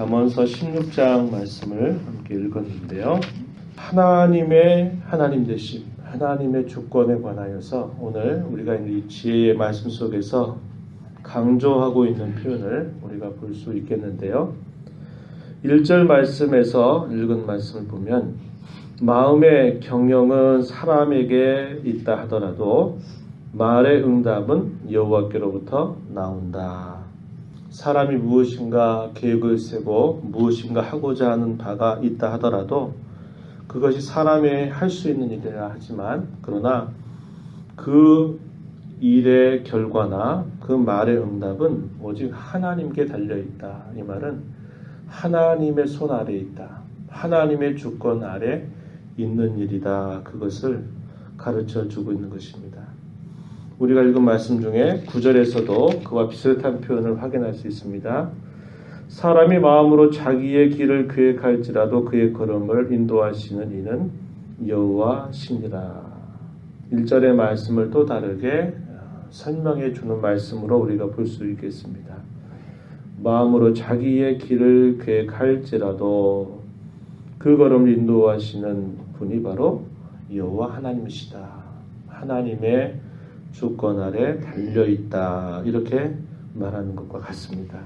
잠언서 16장 말씀을 함께 읽었는데요. 하나님 되심, 하나님의 주권에 관하여서 오늘 우리가 이 지혜의 말씀 속에서 강조하고 있는 표현을 우리가 볼 수 있겠는데요. 1절 말씀에서 읽은 말씀을 보면 마음의 경영은 사람에게 있다 하더라도 말의 응답은 여호와께로부터 나온다. 사람이 무엇인가 계획을 세고 무엇인가 하고자 하는 바가 있다 하더라도 그것이 사람이 할 수 있는 일이라 하지만 그러나 그 일의 결과나 그 말의 응답은 오직 하나님께 달려있다. 이 말은 하나님의 손 아래에 있다. 하나님의 주권 아래 있는 일이다. 그것을 가르쳐 주고 있는 것입니다. 우리가 읽은 말씀 중에 9절에서도 그와 비슷한 표현을 확인할 수 있습니다. 사람이 마음으로 자기의 길을 계획할지라도 그의 걸음을 인도하시는 이는 여호와시니라. 1절의 말씀을 또 다르게 설명해 주는 말씀으로 우리가 볼 수 있겠습니다. 마음으로 자기의 길을 계획할지라도 그 걸음을 인도하시는 분이 바로 여호와 하나님이시다. 하나님의 주권 아래 달려있다. 이렇게 말하는 것과 같습니다.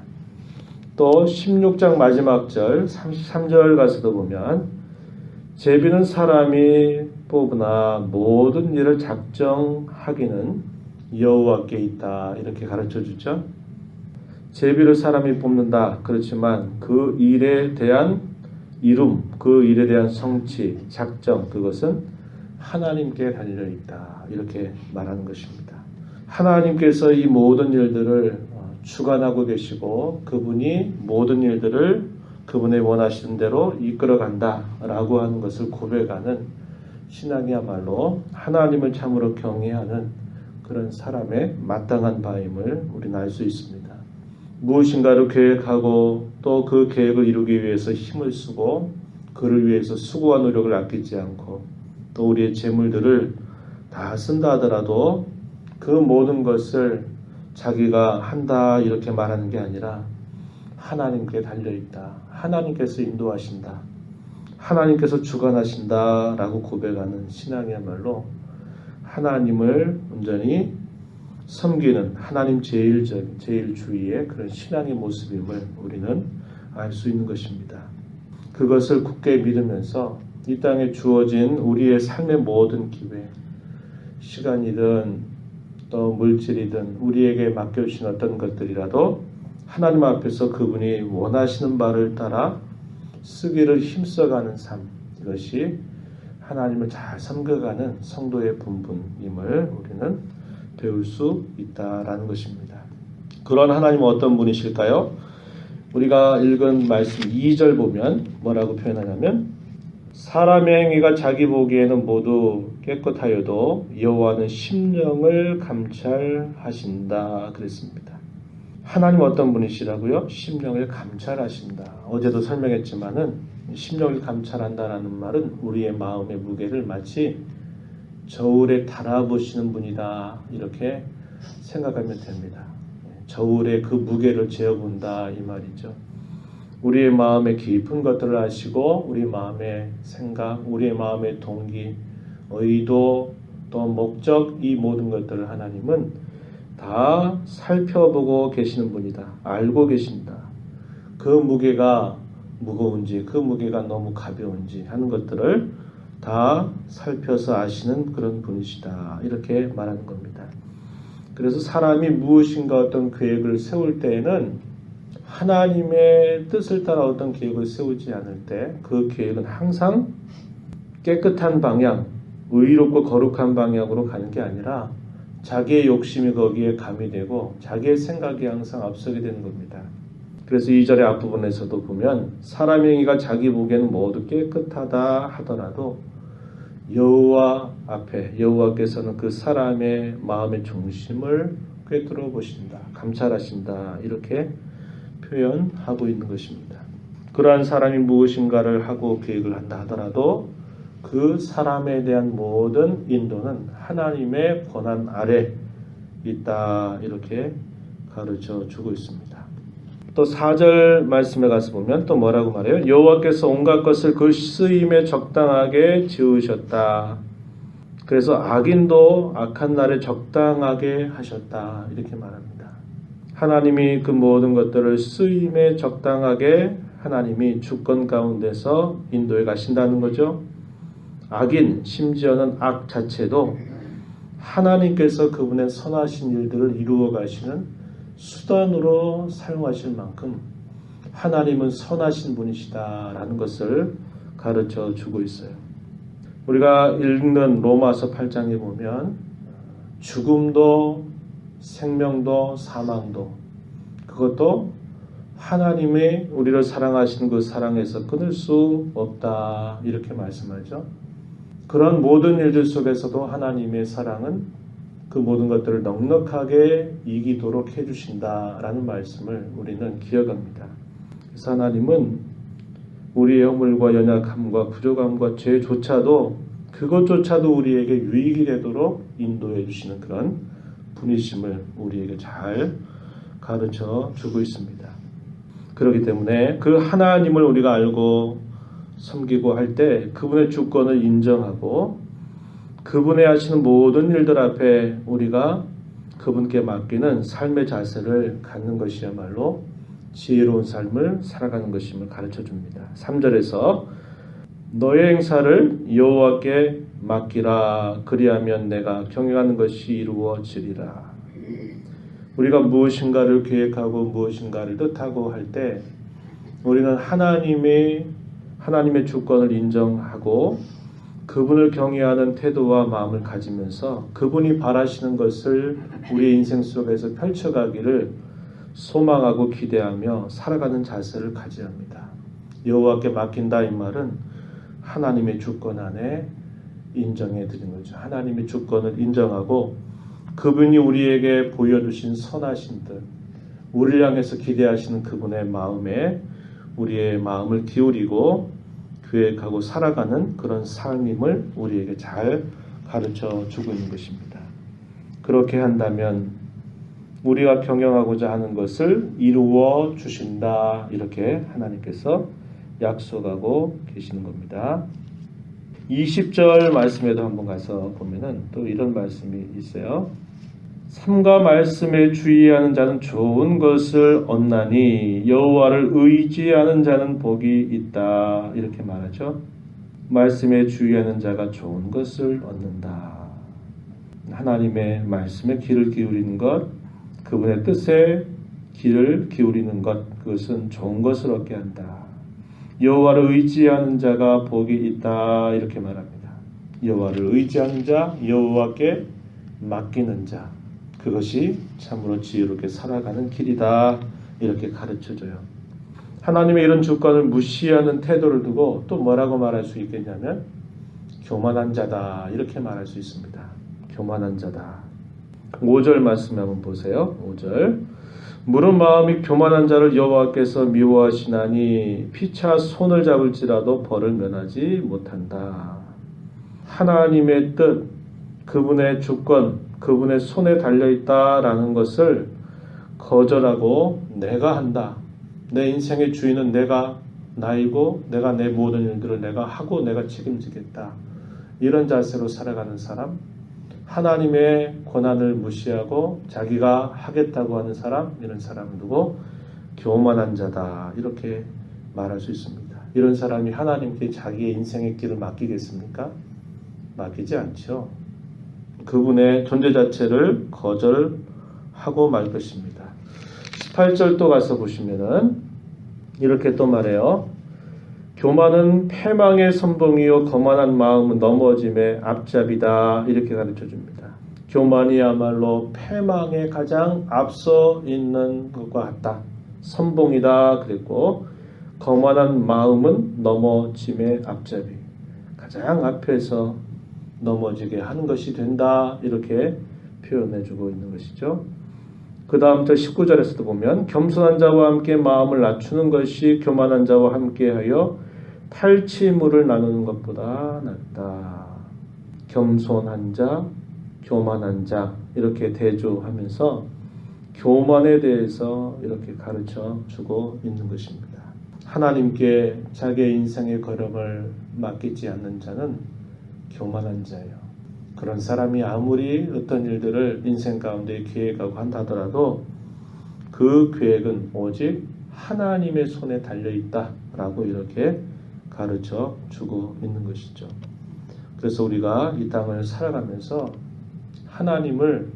또 16장 마지막 절 33절 가서도 보면 제비는 사람이 뽑으나 모든 일을 작정하기는 여호와께 있다. 이렇게 가르쳐 주죠. 제비를 사람이 뽑는다. 그렇지만 그 일에 대한 이룸, 그 일에 대한 성취, 작정, 그것은 하나님께 달려있다. 이렇게 말하는 것입니다. 하나님께서 이 모든 일들을 주관하고 계시고 그분이 모든 일들을 그분의 원하시는 대로 이끌어간다 라고 하는 것을 고백하는 신앙이야말로 하나님을 참으로 경외하는 그런 사람의 마땅한 바임을 우리는 알 수 있습니다. 무엇인가를 계획하고 또 그 계획을 이루기 위해서 힘을 쓰고 그를 위해서 수고와 노력을 아끼지 않고 또 우리의 재물들을 다 쓴다 하더라도 그 모든 것을 자기가 한다 이렇게 말하는 게 아니라 하나님께 달려있다. 하나님께서 인도하신다. 하나님께서 주관하신다 라고 고백하는 신앙이야말로 하나님을 온전히 섬기는 하나님 제일주의의 그런 신앙의 모습임을 우리는 알 수 있는 것입니다. 그것을 굳게 믿으면서 이 땅에 주어진 우리의 삶의 모든 기회, 시간이든 또 물질이든 우리에게 맡겨주신 어떤 것들이라도 하나님 앞에서 그분이 원하시는 바를 따라 쓰기를 힘써가는 삶, 이것이 하나님을 잘 섬겨가는 성도의 본분임을 우리는 배울 수 있다라는 것입니다. 그런 하나님은 어떤 분이실까요? 우리가 읽은 말씀 2절 보면 뭐라고 표현하냐면 사람의 행위가 자기 보기에는 모두 깨끗하여도 여호와는 심령을 감찰하신다 그랬습니다. 하나님은 어떤 분이시라고요? 심령을 감찰하신다. 어제도 설명했지만은 심령을 감찰한다라는 말은 우리의 마음의 무게를 마치 저울에 달아보시는 분이다 이렇게 생각하면 됩니다. 저울에 그 무게를 재어본다 이 말이죠. 우리의 마음의 깊은 것들을 아시고 우리 마음의 생각, 우리의 마음의 동기, 의도, 또 목적 이 모든 것들을 하나님은 다 살펴보고 계시는 분이다. 알고 계신다. 그 무게가 무거운지 그 무게가 너무 가벼운지 하는 것들을 다 살펴서 아시는 그런 분이시다. 이렇게 말하는 겁니다. 그래서 사람이 무엇인가 어떤 계획을 세울 때에는 하나님의 뜻을 따라 어떤 계획을 세우지 않을 때 그 계획은 항상 깨끗한 방향, 의롭고 거룩한 방향으로 가는 게 아니라 자기의 욕심이 거기에 가미되고 자기의 생각이 항상 앞서게 되는 겁니다. 그래서 2절의 앞부분에서도 보면 사람의 행위가 자기 보기에는 모두 깨끗하다 하더라도 여호와 앞에 여호와께서는 그 사람의 마음의 중심을 꿰뚫어 보신다. 감찰하신다. 이렇게 표현하고 있는 것입니다. 그러한 사람이 무엇인가를 하고 계획을 한다 하더라도 그 사람에 대한 모든 인도는 하나님의 권한 아래 있다. 이렇게 가르쳐 주고 있습니다. 또 4절 말씀에 가서 보면 또 뭐라고 말해요? 여호와께서 온갖 것을 그 쓰임에 적당하게 지으셨다. 그래서 악인도 악한 날에 적당하게 하셨다. 이렇게 말합니다. 하나님이 그 모든 것들을 쓰임에 적당하게 하나님이 주권 가운데서 인도해 가신다는 거죠. 악인, 심지어는 악 자체도 하나님께서 그분의 선하신 일들을 이루어 가시는 수단으로 사용하실 만큼 하나님은 선하신 분이시다라는 것을 가르쳐 주고 있어요. 우리가 읽는 로마서 8장에 보면 죽음도 생명도 사망도 그것도 하나님의 우리를 사랑하시는 그 사랑에서 끊을 수 없다 이렇게 말씀하죠. 그런 모든 일들 속에서도 하나님의 사랑은 그 모든 것들을 넉넉하게 이기도록 해주신다라는 말씀을 우리는 기억합니다. 그래서 하나님은 우리의 허물과 연약함과 부족함과 죄조차도 그것조차도 우리에게 유익이 되도록 인도해 주시는 그런 분이심을 우리에게 잘 가르쳐 주고 있습니다. 그렇기 때문에 그 하나님을 우리가 알고 섬기고 할 때 그분의 주권을 인정하고 그분의 하시는 모든 일들 앞에 우리가 그분께 맡기는 삶의 자세를 갖는 것이야말로 지혜로운 삶을 살아가는 것임을 가르쳐 줍니다. 3절에서 너의 행사를 여호와께 맡기라 그리하면 내가 경영하는 것이 이루어지리라. 우리가 무엇인가를 계획하고 무엇인가를 뜻하고 할 때 우리는 하나님의 주권을 인정하고 그분을 경외하는 태도와 마음을 가지면서 그분이 바라시는 것을 우리의 인생 속에서 펼쳐가기를 소망하고 기대하며 살아가는 자세를 가져야 합니다. 여호와께 맡긴다 이 말은 하나님의 주권 안에 인정해 드리는 거죠. 하나님의 주권을 인정하고 그분이 우리에게 보여주신 선하신 뜻, 우리를 향해서 기대하시는 그분의 마음에 우리의 마음을 기울이고 계획하고 살아가는 그런 삶임을 우리에게 잘 가르쳐 주고 있는 것입니다. 그렇게 한다면 우리가 경영하고자 하는 것을 이루어 주신다. 이렇게 하나님께서 약속하고 계시는 겁니다. 20절 말씀에도 한번 가서 보면은 또 이런 말씀이 있어요. 삼가 말씀에 주의하는 자는 좋은 것을 얻나니 여호와를 의지하는 자는 복이 있다. 이렇게 말하죠. 말씀에 주의하는 자가 좋은 것을 얻는다. 하나님의 말씀에 귀를 기울이는 것, 그분의 뜻에 귀를 기울이는 것, 그것은 좋은 것을 얻게 한다. 여호와를 의지하는 자가 복이 있다. 이렇게 말합니다. 여호와를 의지하는 자, 여호와께 맡기는 자, 그것이 참으로 지혜롭게 살아가는 길이다. 이렇게 가르쳐줘요. 하나님의 이런 주권을 무시하는 태도를 두고 또 뭐라고 말할 수 있겠냐면 교만한 자다. 이렇게 말할 수 있습니다. 교만한 자다. 5절 말씀 한번 보세요. 5절 무릇 마음이 교만한 자를 여호와께서 미워하시나니 피차 손을 잡을지라도 벌을 면하지 못한다. 하나님의 뜻, 그분의 주권, 그분의 손에 달려있다라는 것을 거절하고 내가 한다. 내 인생의 주인은 내가 나이고 내가 내 모든 일들을 내가 하고 내가 책임지겠다. 이런 자세로 살아가는 사람, 하나님의 권한을 무시하고 자기가 하겠다고 하는 사람, 이런 사람을 두고 교만한 자다. 이렇게 말할 수 있습니다. 이런 사람이 하나님께 자기의 인생의 길을 맡기겠습니까? 맡기지 않죠. 그분의 존재 자체를 거절하고 말 것입니다. 18절 또 가서 보시면은 이렇게 또 말해요. 교만은 패망의 선봉이요 거만한 마음은 넘어짐의 앞잡이다. 이렇게 가르쳐 줍니다. 교만이야말로 패망에 가장 앞서 있는 것과 같다. 선봉이다 그랬고 거만한 마음은 넘어짐의 앞잡이. 가장 앞에서 넘어지게 하는 것이 된다. 이렇게 표현해주고 있는 것이죠. 그 다음부터 19절에서도 보면 겸손한 자와 함께 마음을 낮추는 것이 교만한 자와 함께하여 탈취물을 나누는 것보다 낫다. 겸손한 자, 교만한 자 이렇게 대조하면서 교만에 대해서 이렇게 가르쳐 주고 있는 것입니다. 하나님께 자기의 인생의 걸음을 맡기지 않는 자는 교만한 자예요. 그런 사람이 아무리 어떤 일들을 인생 가운데 계획하고 한다 하더라도 그 계획은 오직 하나님의 손에 달려있다라고 이렇게 가르쳐 주고 있는 것이죠. 그래서 우리가 이 땅을 살아가면서 하나님을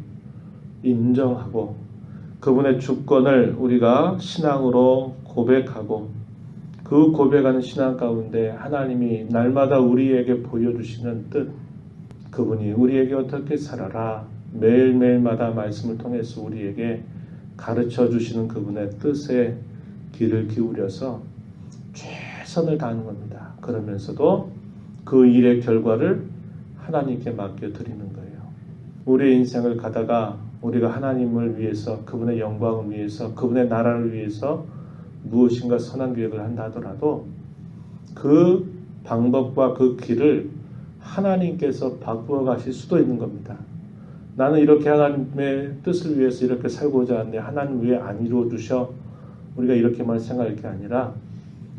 인정하고 그분의 주권을 우리가 신앙으로 고백하고 그 고백하는 신앙 가운데 하나님이 날마다 우리에게 보여주시는 뜻, 그분이 우리에게 어떻게 살아라 매일매일마다 말씀을 통해서 우리에게 가르쳐 주시는 그분의 뜻에 귀를 기울여서 최선을 다하는 겁니다. 그러면서도 그 일의 결과를 하나님께 맡겨드리는 거예요. 우리의 인생을 가다가 우리가 하나님을 위해서, 그분의 영광을 위해서, 그분의 나라를 위해서 무엇인가 선한 계획을 한다 하더라도 그 방법과 그 길을 하나님께서 바꾸어 가실 수도 있는 겁니다. 나는 이렇게 하나님의 뜻을 위해서 이렇게 살고자 하는데 하나님 왜 안 이루어 주셔? 우리가 이렇게만 생각할 게 아니라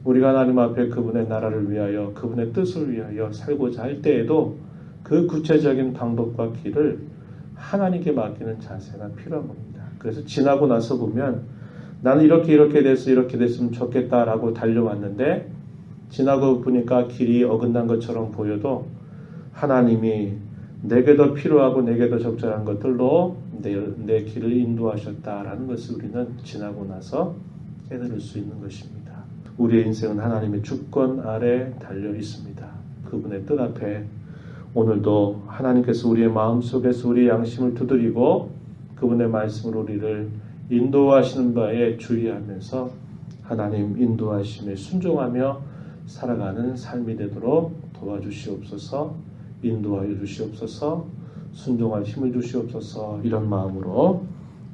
우리가 하나님 앞에 그분의 나라를 위하여 그분의 뜻을 위하여 살고자 할 때에도 그 구체적인 방법과 길을 하나님께 맡기는 자세가 필요한 겁니다. 그래서 지나고 나서 보면 나는 이렇게 돼서 이렇게 됐으면 좋겠다라고 달려왔는데 지나고 보니까 길이 어긋난 것처럼 보여도 하나님이 내게 더 필요하고 내게 더 적절한 것들로 내 길을 인도하셨다라는 것을 우리는 지나고 나서 깨달을 수 있는 것입니다. 우리의 인생은 하나님의 주권 아래 달려 있습니다. 그분의 뜻 앞에 오늘도 하나님께서 우리의 마음속에서 우리의 양심을 두드리고 그분의 말씀으로 우리를 인도하시는 바에 주의하면서 하나님 인도하심에 순종하며 살아가는 삶이 되도록 도와주시옵소서. 인도하여 주시옵소서. 순종할 힘을 주시옵소서. 이런 마음으로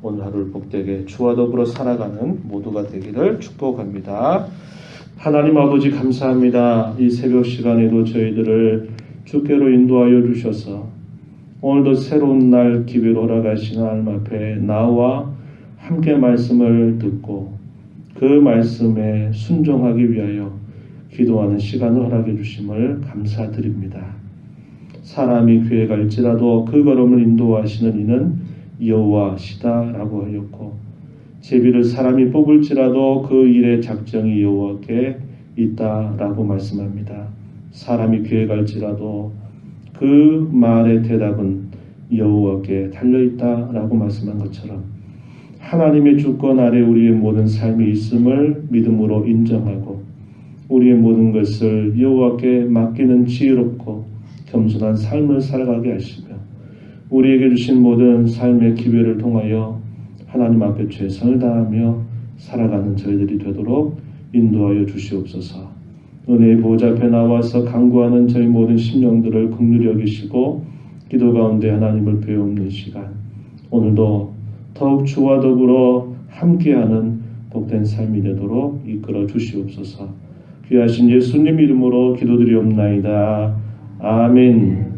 오늘 하루를 복되게 주와 더불어 살아가는 모두가 되기를 축복합니다. 하나님 아버지 감사합니다. 이 새벽 시간에도 저희들을 주께로 인도하여 주셔서 오늘도 새로운 날 기회로 허락하시는 하나님 앞에 나와 함께 말씀을 듣고 그 말씀에 순종하기 위하여 기도하는 시간을 허락해 주심을 감사드립니다. 사람이 계획할지라도 그 걸음을 인도하시는 이는 여호와시다라고 하였고 제비를 사람이 뽑을지라도 그 일의 작정이 여호와께 있다라고 말씀합니다. 사람이 계획할지라도 그 말의 대답은 여호와께 달려있다라고 말씀한 것처럼 하나님의 주권 아래 우리의 모든 삶이 있음을 믿음으로 인정하고 우리의 모든 것을 여호와께 맡기는 지혜롭고 겸손한 삶을 살아가게 하시며 우리에게 주신 모든 삶의 기회를 통하여 하나님 앞에 최선을 다하며 살아가는 저희들이 되도록 인도하여 주시옵소서. 은혜의 보좌 앞에 나와서 간구하는 저희 모든 심령들을 긍휼히 여기시고 기도 가운데 하나님을 배우는 시간 오늘도 더욱 주와 더불어 함께하는 복된 삶이 되도록 이끌어 주시옵소서. 귀하신 예수님 이름으로 기도드리옵나이다. 아멘.